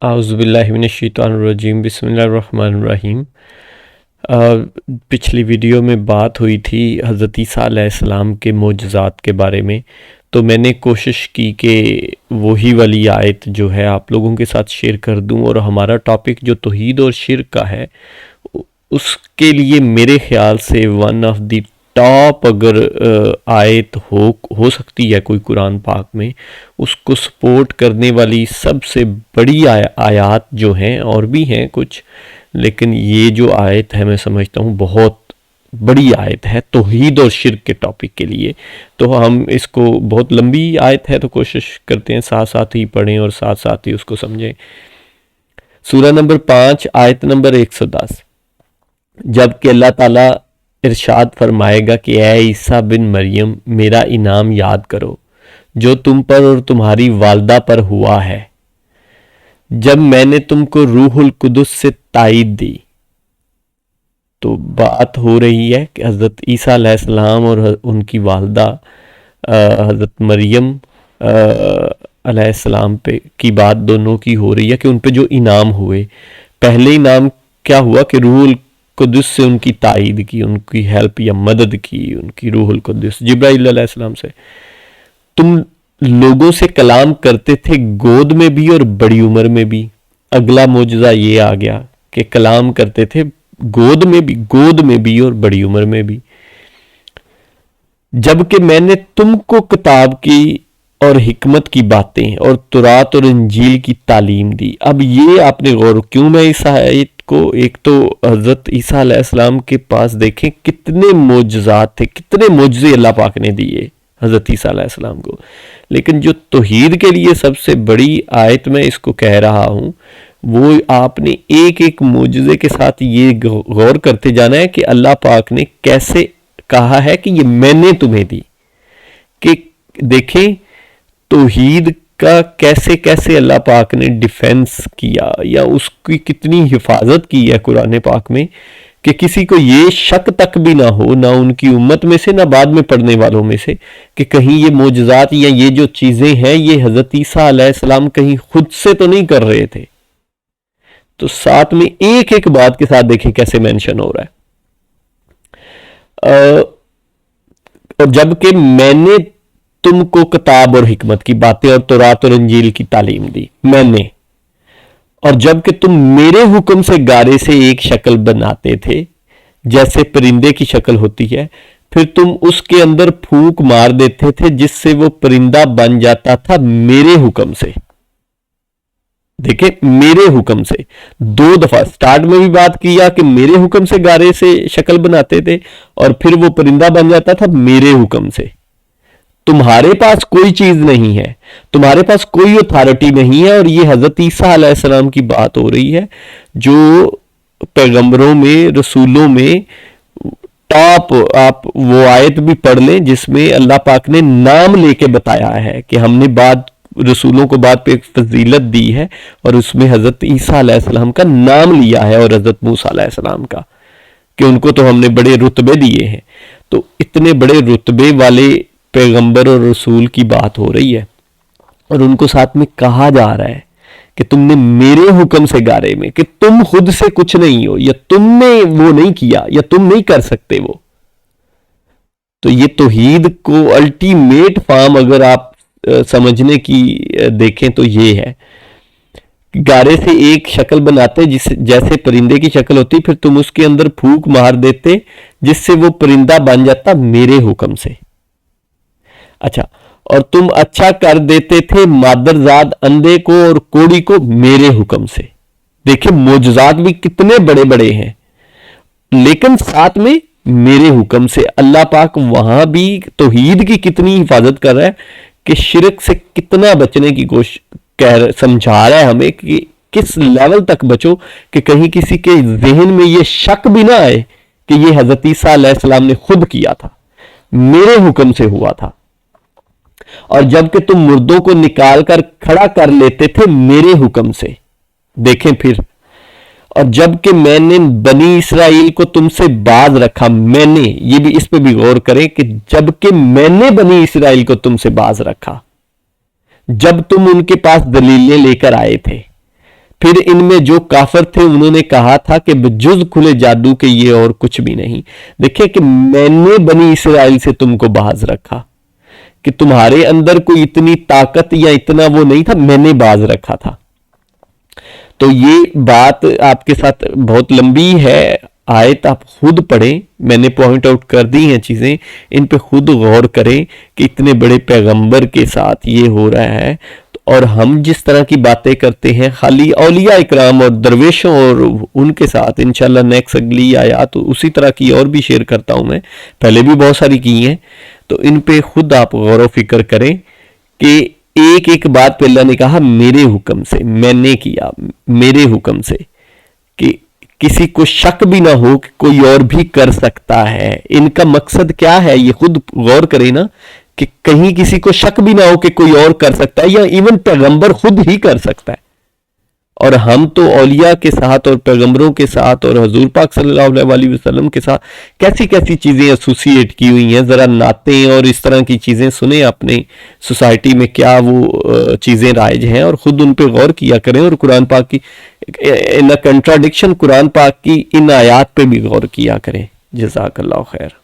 اعوذ باللہ من الشیطان الرجیم، بسم اللہ الرحمن الرحیم۔ پچھلی ویڈیو میں بات ہوئی تھی حضرت عیسیٰ علیہ السلام کے معجزات کے بارے میں، تو میں نے کوشش کی کہ وہی والی آیت جو ہے آپ لوگوں کے ساتھ شیئر کر دوں، اور ہمارا ٹاپک جو توحید اور شرک کا ہے اس کے لیے میرے خیال سے ون آف دی ٹاپ اگر آیت ہو سکتی ہے کوئی قرآن پاک میں، اس کو سپورٹ کرنے والی سب سے بڑی آیات جو ہیں، اور بھی ہیں کچھ، لیکن یہ جو آیت ہے میں سمجھتا ہوں بہت بڑی آیت ہے توحید اور شرک کے ٹاپک کے لیے۔ تو ہم اس کو، بہت لمبی آیت ہے تو کوشش کرتے ہیں ساتھ ساتھ ہی پڑھیں اور ساتھ ساتھ ہی اس کو سمجھیں۔ سورہ نمبر 5 آیت نمبر 110، جب کہ اللہ تعالیٰ ارشاد فرمائے گا کہ اے عیسیٰ بن مریم، میرا انعام یاد کرو جو تم پر اور تمہاری والدہ پر ہوا ہے، جب میں نے تم کو روح القدس سے تائید دی۔ تو بات ہو رہی ہے کہ حضرت عیسیٰ علیہ السلام اور ان کی والدہ حضرت مریم علیہ السلام پہ کی بات دونوں کی ہو رہی ہے کہ ان پہ جو انعام ہوئے، پہلے انعام کیا ہوا کہ روح القدس سے ان کی تائید کی، ان کی ہیلپ یا مدد کی، ان کی روح القدس جبرائیل علیہ السلام سے۔ تم لوگوں سے کلام کرتے تھے گود میں بھی اور بڑی عمر میں بھی۔ اگلا معجزہ یہ آ گیا کہ کلام کرتے تھے گود میں بھی اور بڑی عمر میں بھی، جبکہ میں نے تم کو کتاب کی اور حکمت کی باتیں اور تورات اور انجیل کی تعلیم دی۔ اب یہ آپ نے غور کیوں میں اس آیت کو، ایک تو حضرت عیسیٰ علیہ السلام کے پاس دیکھیں کتنے معجزات تھے، کتنے معجزے اللہ پاک نے دیے حضرت عیسیٰ علیہ السلام کو، لیکن جو توحید کے لیے سب سے بڑی آیت میں اس کو کہہ رہا ہوں، وہ آپ نے ایک ایک معجزے کے ساتھ یہ غور کرتے جانا ہے کہ اللہ پاک نے کیسے کہا ہے کہ یہ میں نے تمہیں دی۔ کہ دیکھیں توحید کا کیسے کیسے اللہ پاک نے ڈیفینس کیا، یا اس کی کتنی حفاظت کی ہے قرآن پاک میں، کہ کسی کو یہ شک تک بھی نہ ہو، نہ ان کی امت میں سے نہ بعد میں پڑھنے والوں میں سے، کہ کہیں یہ معجزات یا یہ جو چیزیں ہیں یہ حضرت عیسیٰ علیہ السلام کہیں خود سے تو نہیں کر رہے تھے۔ تو ساتھ میں ایک ایک بات کے ساتھ دیکھیں کیسے مینشن ہو رہا ہے۔ اور جبکہ میں نے تم کو کتاب اور حکمت کی باتیں اور تورات اور انجیل کی تعلیم دی، میں نے، اور جبکہ تم میرے حکم سے گارے سے ایک شکل بناتے تھے جیسے پرندے کی شکل ہوتی ہے، پھر تم اس کے اندر پھونک مار دیتے تھے جس سے وہ پرندہ بن جاتا تھا میرے حکم سے۔ دیکھیں میرے حکم سے، دو دفعہ سٹارٹ میں بھی بات کیا کہ میرے حکم سے گارے سے شکل بناتے تھے، اور پھر وہ پرندہ بن جاتا تھا میرے حکم سے۔ تمہارے پاس کوئی چیز نہیں ہے، تمہارے پاس کوئی اتھارٹی نہیں ہے، اور یہ حضرت عیسیٰ علیہ السلام کی بات ہو رہی ہے جو پیغمبروں میں، رسولوں میں ٹاپ۔ آپ وہ آیت بھی پڑھ لیں جس میں اللہ پاک نے نام لے کے بتایا ہے کہ ہم نے بات رسولوں کو بات پہ ایک فضیلت دی ہے، اور اس میں حضرت عیسیٰ علیہ السلام کا نام لیا ہے اور حضرت موسیٰ علیہ السلام کا، کہ ان کو تو ہم نے بڑے رتبے دیے ہیں۔ تو اتنے بڑے رتبے والے پیغمبر اور رسول کی بات ہو رہی ہے، اور ان کو ساتھ میں کہا جا رہا ہے کہ تم نے میرے حکم سے گارے میں، کہ تم خود سے کچھ نہیں ہو، یا تم نے وہ نہیں کیا، یا تم نہیں کر سکتے وہ۔ تو یہ توحید کو الٹیمیٹ فارم اگر آپ سمجھنے کی دیکھیں تو یہ ہے، گارے سے ایک شکل بناتے جیسے پرندے کی شکل ہوتی، پھر تم اس کے اندر پھونک مار دیتے جس سے وہ پرندہ بن جاتا میرے حکم سے۔ اچھا، اور تم اچھا کر دیتے تھے مادرزاد اندھے کو اور کوڑی کو میرے حکم سے۔ دیکھیں معجزات بھی کتنے بڑے بڑے ہیں، لیکن ساتھ میں میرے حکم سے۔ اللہ پاک وہاں بھی توحید کی کتنی حفاظت کر رہا ہے کہ شرک سے کتنا بچنے کی کوشش سمجھا رہا ہے ہمیں کہ کس لیول تک بچو، کہ کہیں کسی کے ذہن میں یہ شک بھی نہ آئے کہ یہ حضرت عیسیٰ علیہ السلام نے خود کیا تھا، میرے حکم سے ہوا تھا۔ اور جبکہ تم مردوں کو نکال کر کھڑا کر لیتے تھے میرے حکم سے۔ دیکھیں پھر، اور جبکہ میں نے بنی اسرائیل کو تم سے باز رکھا، میں نے، یہ بھی اس پہ بھی غور کریں کہ جبکہ میں نے بنی اسرائیل کو تم سے باز رکھا، جب تم ان کے پاس دلیلیں لے کر آئے تھے، پھر ان میں جو کافر تھے انہوں نے کہا تھا کہ بجز کھلے جادو کے یہ اور کچھ بھی نہیں. دیکھیں کہ میں نے بنی اسرائیل سے تم کو باز رکھا، کہ تمہارے اندر کوئی اتنی طاقت یا اتنا وہ نہیں تھا، میں نے باز رکھا تھا. تو یہ بات آپ کے ساتھ بہت لمبی ہے، آیت آپ خود پڑھیں، میں نے پوائنٹ آؤٹ کر دی ہیں چیزیں، ان پہ خود غور کریں کہ اتنے بڑے پیغمبر کے ساتھ یہ ہو رہا ہے. اور ہم جس طرح کی باتیں کرتے ہیں خالی اولیاء اکرام اور درویشوں اور ان کے ساتھ، انشاءاللہ نیکسٹ اگلی آیات اسی طرح کی اور بھی شیئر کرتا ہوں، میں پہلے بھی بہت ساری کی ہیں، تو ان پہ خود آپ غور و فکر کریں کہ ایک ایک بات پہ اللہ نے کہا میرے حکم سے، میں نے کیا میرے حکم سے، کہ کسی کو شک بھی نہ ہو کہ کوئی اور بھی کر سکتا ہے. ان کا مقصد کیا ہے یہ خود غور کریں نا، کہ کہیں کسی کو شک بھی نہ ہو کہ کوئی اور کر سکتا ہے، یا ایون پیغمبر خود ہی کر سکتا ہے. اور ہم تو اولیاء کے ساتھ اور پیغمبروں کے ساتھ اور حضور پاک صلی اللہ علیہ وسلم کے ساتھ کیسی کیسی چیزیں ایسوسیٹ کی ہوئی ہیں. ذرا نعتیں اور اس طرح کی چیزیں سنیں، اپنے سوسائٹی میں کیا وہ چیزیں رائج ہیں، اور خود ان پہ غور کیا کریں، اور قرآن پاک کی ان کنٹراڈکشن قرآن پاک کی ان آیات پہ بھی غور کیا کریں. جزاک اللہ خیر.